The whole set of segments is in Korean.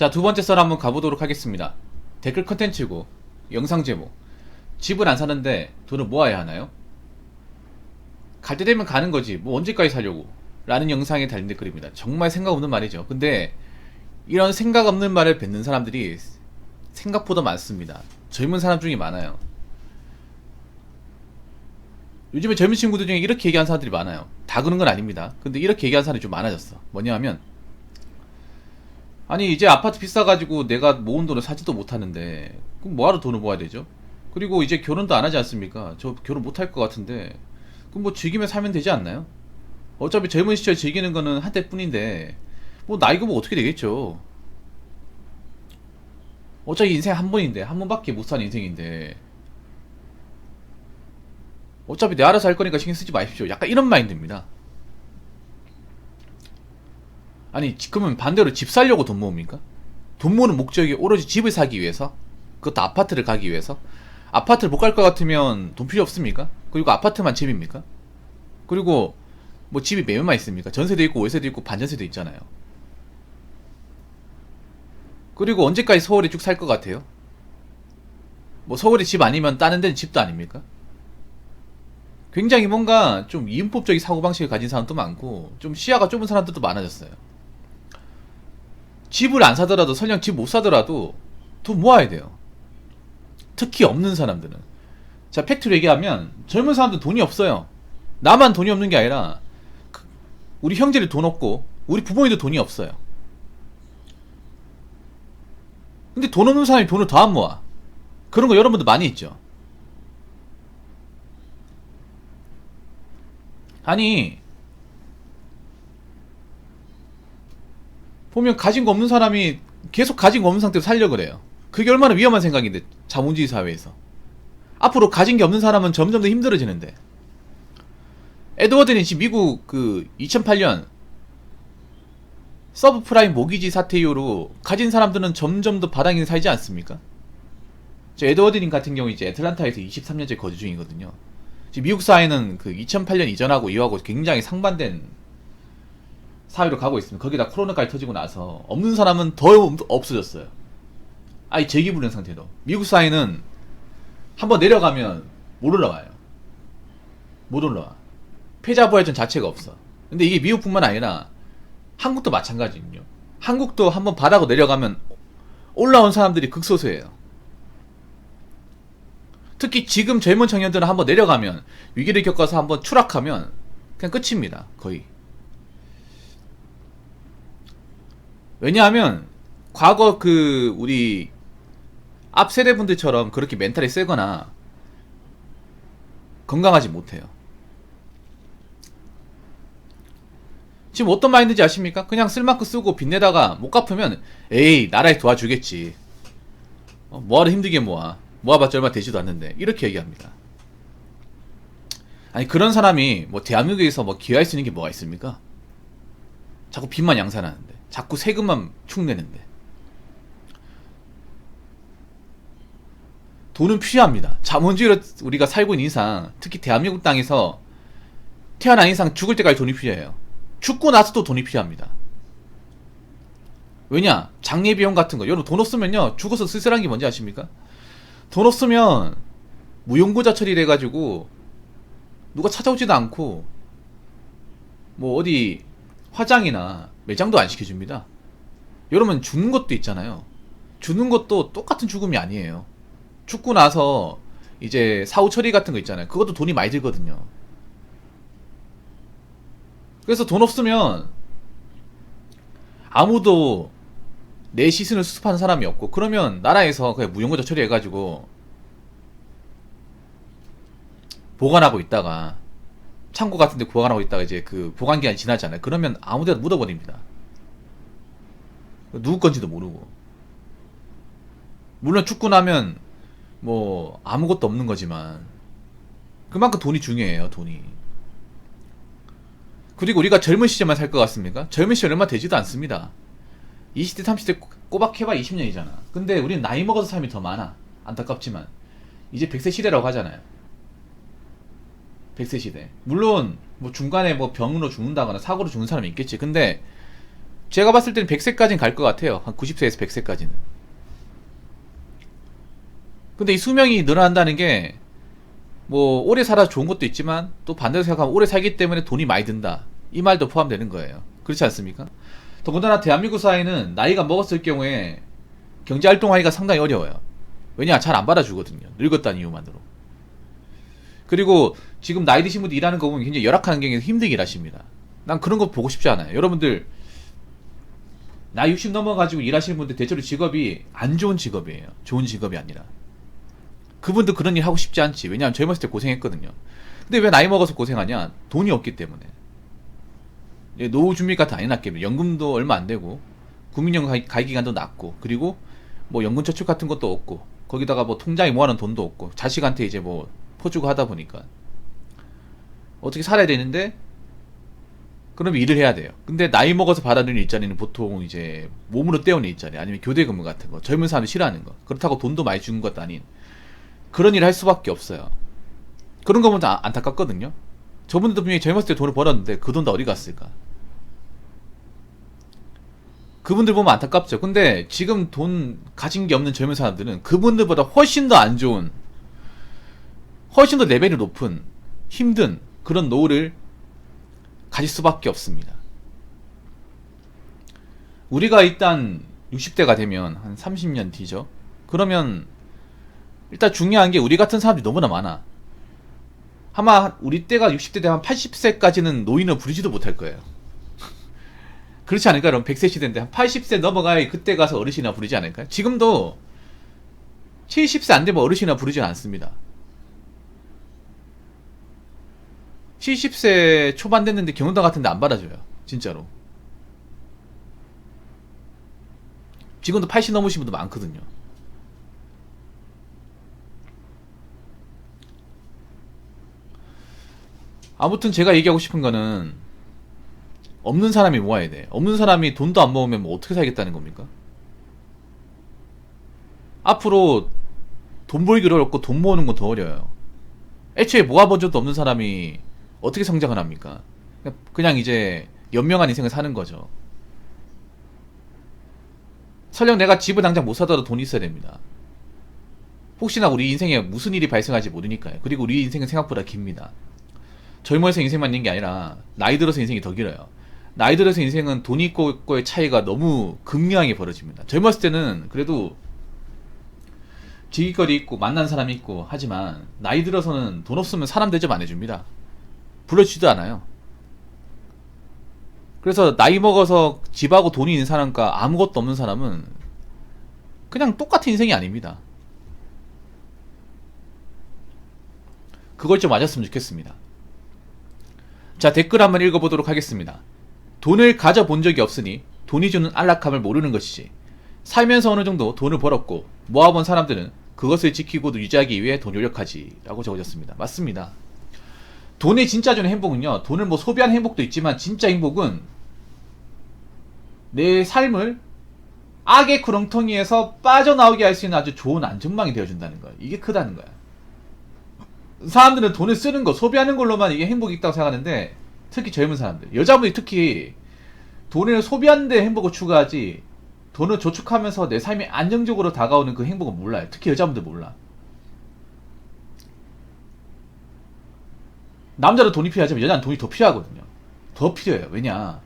자, 두 번째 썰 한번 가보도록 하겠습니다. 댓글 컨텐츠고 영상 제목. 집을 안 사는데 돈을 모아야 하나요? 갈 때 되면 가는 거지 뭐 언제까지 사려고 라는 영상에 달린 댓글입니다. 정말 생각 없는 말이죠. 근데 이런 생각 없는 말을 뱉는 사람들이 생각보다 많습니다. 젊은 사람 중에 많아요. 요즘에 젊은 친구들 중에 이렇게 얘기하는 사람들이 많아요. 다 그런 건 아닙니다. 근데 이렇게 얘기하는 사람이 좀 많아졌어. 뭐냐 하면, 아니 이제 아파트 비싸가지고 내가 모은 돈을 사지도 못하는데 그럼 뭐하러 돈을 모아야 되죠? 그리고 이제 결혼도 안 하지 않습니까? 저 결혼 못할 것 같은데 그럼 뭐 즐기며 살면 되지 않나요? 어차피 젊은 시절 즐기는 거는 한때뿐인데 뭐 나이가 뭐 어떻게 되겠죠. 어차피 인생 한 번인데, 한 번밖에 못 사는 인생인데 어차피 내 알아서 할 거니까 신경 쓰지 마십시오. 약간 이런 마인드입니다. 아니 그러면 반대로 집 살려고 돈 모읍니까? 돈 모으는 목적이 오로지 집을 사기 위해서? 그것도 아파트를 가기 위해서? 아파트를 못 갈 것 같으면 돈 필요 없습니까? 그리고 아파트만 집입니까? 그리고 뭐 집이 매매만 있습니까? 전세도 있고 월세도 있고 반전세도 있잖아요. 그리고 언제까지 서울에 쭉 살 것 같아요? 뭐 서울에 집 아니면 다른 데는 집도 아닙니까? 굉장히 뭔가 좀 이윤법적인 사고방식을 가진 사람도 많고 좀 시야가 좁은 사람들도 많아졌어요. 집을 안 사더라도 설령 집 못 사더라도 돈 모아야 돼요. 특히 없는 사람들은. 자, 팩트로 얘기하면 젊은 사람들 돈이 없어요. 나만 돈이 없는 게 아니라 우리 형제들 돈 없고 우리 부모님도 돈이 없어요. 근데 돈 없는 사람이 돈을 더 안 모아. 그런 거 여러분도 많이 있죠. 아니 보면 가진 거 없는 사람이 계속 가진 거 없는 상태로 살려고 그래요. 그게 얼마나 위험한 생각인데, 자본주의 사회에서. 앞으로 가진 게 없는 사람은 점점 더 힘들어지는데. 에드워드 린치 미국 그 2008년 서브프라임 모기지 사태 이후로 가진 사람들은 점점 더 바닥에 살지 않습니까? 저 에드워드 린 같은 경우 이제 애틀란타에서 23년째 거주 중이거든요. 지금 미국 사회는 그 2008년 이전하고 이후하고 굉장히 상반된 사회로 가고 있습니다. 거기다 코로나까지 터지고 나서 없는 사람은 더 없어졌어요. 아예 재기불능 상태로. 미국 사회는 한번 내려가면 못 올라와요. 못 올라와. 패자부활전 자체가 없어. 근데 이게 미국뿐만 아니라 한국도 마찬가지거든요. 한국도 한번 바닥으로 내려가면 올라온 사람들이 극소수예요. 특히 지금 젊은 청년들은 한번 내려가면, 위기를 겪어서 한번 추락하면 그냥 끝입니다. 거의. 왜냐하면 과거 그 우리 앞 세대분들처럼 그렇게 멘탈이 세거나 건강하지 못해요. 지금 어떤 마인드인지 아십니까? 그냥 쓸 만큼 쓰고 빚내다가 못 갚으면 에이 나라에 도와주겠지. 뭐하러 힘들게 모아봤자 얼마 되지도 않는데, 이렇게 얘기합니다. 아니 그런 사람이 뭐 대한민국에서 뭐 기여할 수 있는 게 뭐가 있습니까? 자꾸 빚만 양산하는데, 자꾸 세금만 축내는데. 돈은 필요합니다. 자본주의로 우리가 살고 있는 이상, 특히 대한민국 땅에서 태어난 이상 죽을 때까지 돈이 필요해요. 죽고 나서도 돈이 필요합니다. 왜냐? 장례비용 같은 거. 여러분 돈 없으면요 죽어서 쓸쓸한 게 뭔지 아십니까? 돈 없으면 무용고자 처리돼가지고 누가 찾아오지도 않고 뭐 어디 화장이나 매장도 안 시켜줍니다. 여러분 죽는 것도 있잖아요. 죽는 것도 똑같은 죽음이 아니에요. 죽고 나서 이제 사후 처리 같은 거 있잖아요. 그것도 돈이 많이 들거든요. 그래서 돈 없으면 아무도 내 시신을 수습하는 사람이 없고, 그러면 나라에서 그냥 무용고자 처리해가지고 보관하고 있다가, 창고 같은데 보관하고 있다가 이제 그 보관기한이 지나잖아요. 그러면 아무데나 묻어버립니다. 누구 건지도 모르고. 물론 죽고 나면 뭐 아무것도 없는 거지만 그만큼 돈이 중요해요. 돈이. 그리고 우리가 젊은 시절만 살 것 같습니까? 젊은 시절 얼마 되지도 않습니다. 20대 30대 꼬박 해봐 20년이잖아. 근데 우리는 나이 먹어서 삶이 더 많아. 안타깝지만 이제 100세 시대라고 하잖아요. 100세 시대. 물론 뭐 중간에 뭐 병으로 죽는다거나 사고로 죽는 사람이 있겠지. 근데 제가 봤을 때는 100세까지는 갈 것 같아요. 한 90세에서 100세까지는. 근데 이 수명이 늘어난다는 게 뭐 오래 살아 좋은 것도 있지만 또 반대로 생각하면 오래 살기 때문에 돈이 많이 든다, 이 말도 포함되는 거예요. 그렇지 않습니까? 더군다나 대한민국 사회는 나이가 먹었을 경우에 경제활동하기가 상당히 어려워요. 왜냐, 잘 안 받아주거든요. 늙었다는 이유만으로. 그리고 지금 나이 드신 분들 일하는 거 보면 굉장히 열악한 환경에서 힘들게 일하십니다. 난 그런 거 보고 싶지 않아요. 여러분들 나이 60 넘어가지고 일하시는 분들 대체로 직업이 안 좋은 직업이에요. 좋은 직업이 아니라. 그분도 그런 일 하고 싶지 않지. 왜냐하면 젊었을 때 고생했거든요. 근데 왜 나이 먹어서 고생하냐? 돈이 없기 때문에. 노후 준비 같은 안 해놨기, 연금도 얼마 안 되고 국민연금 가입 기간도 낮고, 그리고 뭐 연금 저축 같은 것도 없고, 거기다가 뭐 통장에 모아놓은 돈도 없고, 자식한테 이제 뭐 퍼주고 하다 보니까 어떻게 살아야 되는데, 그럼 일을 해야 돼요. 근데 나이 먹어서 받아들이는 일자리는 보통 이제 몸으로 때우는 일자리, 아니면 교대 근무 같은 거, 젊은 사람이 싫어하는 거, 그렇다고 돈도 많이 주는 것도 아닌 그런 일을 할 수밖에 없어요. 그런 거 보면 안타깝거든요. 저분들도 분명히 젊었을 때 돈을 벌었는데 그 돈 다 어디 갔을까? 그분들 보면 안타깝죠. 근데 지금 돈 가진 게 없는 젊은 사람들은 그분들보다 훨씬 더 안 좋은, 훨씬 더 레벨이 높은 힘든 그런 노후를 가질 수밖에 없습니다. 우리가 일단 60대가 되면 한 30년 뒤죠. 그러면 일단 중요한 게 우리 같은 사람들이 너무나 많아. 아마 우리 때가 60대 되면 80세까지는 노인을 부르지도 못할 거예요. 그렇지 않을까요? 그럼 100세 시대인데 한 80세 넘어가야 그때 가서 어르신이나 부르지 않을까요? 지금도 70세 안 되면 어르신이나 부르지 않습니다. 70세 초반 됐는데 경로당 같은 데 안 받아줘요. 진짜로. 지금도 80 넘으신 분도 많거든요. 아무튼 제가 얘기하고 싶은 거는, 없는 사람이 모아야 돼. 없는 사람이 돈도 안 모으면 뭐 어떻게 살겠다는 겁니까? 앞으로 돈 벌기도 어렵고 돈 모으는 건 더 어려워요. 애초에 모아본 적도 없는 사람이 어떻게 성장을 합니까? 그냥 이제 연명한 인생을 사는 거죠. 설령 내가 집을 당장 못 사더라도 돈이 있어야 됩니다. 혹시나 우리 인생에 무슨 일이 발생할지 모르니까요. 그리고 우리 인생은 생각보다 깁니다. 젊어서 인생만 있는 게 아니라 나이 들어서 인생이 더 길어요. 나이 들어서 인생은 돈이 있고 없고의 차이가 너무 극명하게 벌어집니다. 젊었을 때는 그래도 즐길거리 있고 만난 사람이 있고 하지만, 나이 들어서는 돈 없으면 사람 대접 안 해줍니다. 불러주지도 않아요. 그래서 나이 먹어서 집하고 돈이 있는 사람과 아무것도 없는 사람은 그냥 똑같은 인생이 아닙니다. 그걸 좀 아셨으면 좋겠습니다. 자, 댓글 한번 읽어보도록 하겠습니다. 돈을 가져본 적이 없으니 돈이 주는 안락함을 모르는 것이지. 살면서 어느 정도 돈을 벌었고 모아본 사람들은 그것을 지키고도 유지하기 위해 더 노력하지, 라고 적어졌습니다. 맞습니다. 돈이 진짜 주는 행복은요, 돈을 뭐 소비하는 행복도 있지만 진짜 행복은 내 삶을 악의 구렁텅이에서 빠져나오게 할 수 있는 아주 좋은 안전망이 되어준다는 거예요. 이게 크다는 거야. 사람들은 돈을 쓰는 거, 소비하는 걸로만 이게 행복이 있다고 생각하는데, 특히 젊은 사람들, 여자분들이 특히 돈을 소비하는 데 행복을 추구하지 돈을 저축하면서 내 삶이 안정적으로 다가오는 그 행복은 몰라요. 특히 여자분들 몰라. 남자도 돈이 필요하지만 여자는 돈이 더 필요하거든요. 더 필요해요. 왜냐,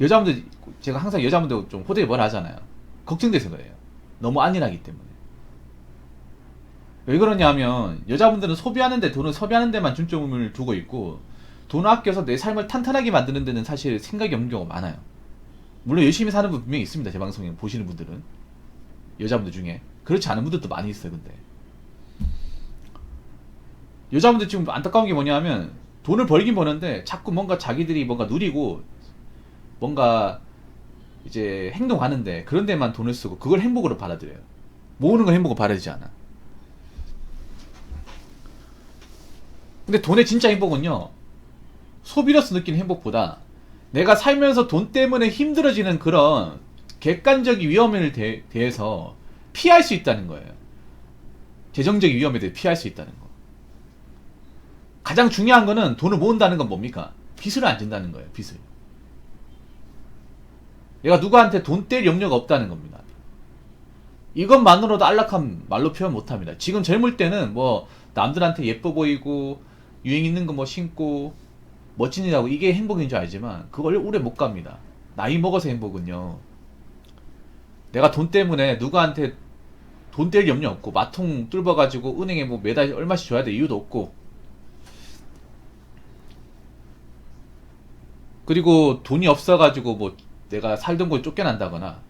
여자분들, 제가 항상 여자분들 좀 호되게 뭐라 하잖아요. 걱정돼서 그래요. 너무 안일하기 때문에. 왜 그러냐 하면, 여자분들은 소비하는데, 돈을 소비하는 데만 중점을 두고 있고, 돈을 아껴서 내 삶을 탄탄하게 만드는 데는 사실 생각이 없는 경우가 많아요. 물론 열심히 사는 분 분명히 있습니다. 제 방송에 보시는 분들은, 여자분들 중에. 그렇지 않은 분들도 많이 있어요. 근데 여자분들 지금 안타까운 게 뭐냐 하면, 돈을 벌긴 버는데 자꾸 뭔가 자기들이 뭔가 누리고 뭔가 이제 행동하는데 그런 데만 돈을 쓰고 그걸 행복으로 받아들여요. 모으는 걸 행복으로 받아들이지 않아. 근데 돈의 진짜 행복은요, 소비로서 느끼는 행복보다 내가 살면서 돈 때문에 힘들어지는 그런 객관적인 위험에 대해서 피할 수 있다는 거예요. 재정적인 위험에 대해 피할 수 있다는 거. 가장 중요한 거는, 돈을 모은다는 건 뭡니까? 빚을 안 진다는 거예요. 빚을. 내가 누구한테 돈 뗄 염려가 없다는 겁니다. 이것만으로도 안락함 말로 표현 못합니다. 지금 젊을 때는 뭐 남들한테 예뻐 보이고 유행 있는 거 뭐 신고 멋진 일하고 이게 행복인 줄 알지만 그걸 오래 못 갑니다. 나이 먹어서 행복은요, 내가 돈 때문에 누구한테 돈 뗄 염려 없고 마통 뚫어가지고 은행에 뭐 매달 얼마씩 줘야 될 이유도 없고, 그리고 돈이 없어가지고 뭐 내가 살던 곳에 쫓겨난다거나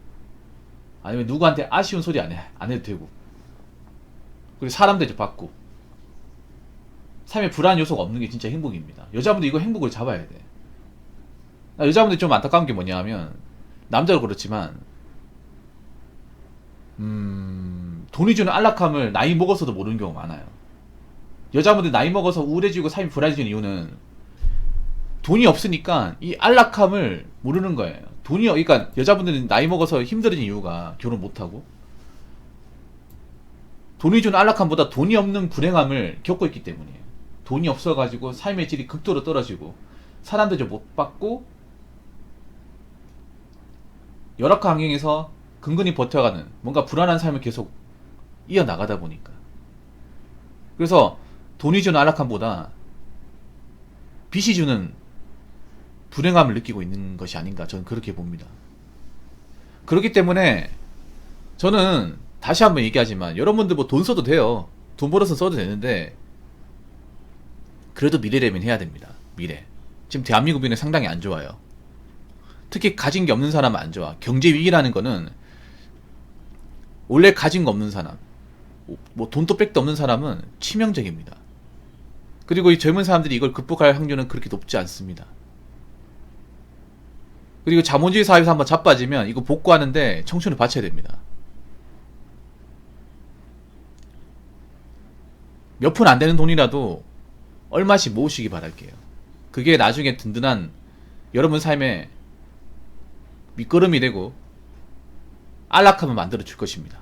아니면 누구한테 아쉬운 소리 안 해도 되고, 그리고 사람 대접받고 삶에 불안 요소가 없는 게 진짜 행복입니다. 여자분들 이거 행복을 잡아야 돼. 여자분들 좀 안타까운 게 뭐냐 하면, 남자도 그렇지만 돈이 주는 안락함을 나이 먹어서도 모르는 경우가 많아요. 여자분들 나이 먹어서 우울해지고 삶이 불안해지는 이유는 돈이 없으니까 이 안락함을 모르는 거예요. 그러니까 여자분들은 나이 먹어서 힘들어진 이유가 결혼 못하고 돈이 주는 안락함보다 돈이 없는 불행함을 겪고 있기 때문이에요. 돈이 없어가지고 삶의 질이 극도로 떨어지고 사람들 좀 못 받고 열악한 환경에서 근근히 버텨가는 뭔가 불안한 삶을 계속 이어나가다 보니까, 그래서 돈이 주는 안락함보다 빚이 주는 불행함을 느끼고 있는 것이 아닌가, 저는 그렇게 봅니다. 그렇기 때문에 저는 다시 한번 얘기하지만, 여러분들 뭐 돈 써도 돼요. 돈 벌어서 써도 되는데 그래도 미래래면 해야 됩니다. 미래. 지금 대한민국은 상당히 안 좋아요. 특히 가진 게 없는 사람은 안 좋아. 경제 위기라는 거는 원래 가진 거 없는 사람, 뭐 돈도 백도 없는 사람은 치명적입니다. 그리고 이 젊은 사람들이 이걸 극복할 확률은 그렇게 높지 않습니다. 그리고 자본주의 사회에서 한번 자빠지면 이거 복구하는데 청춘을 바쳐야 됩니다. 몇 푼 안 되는 돈이라도 얼마씩 모으시기 바랄게요. 그게 나중에 든든한 여러분 삶에 밑거름이 되고 안락함을 만들어 줄 것입니다.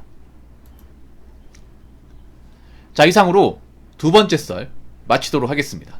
자, 이상으로 두 번째 썰 마치도록 하겠습니다.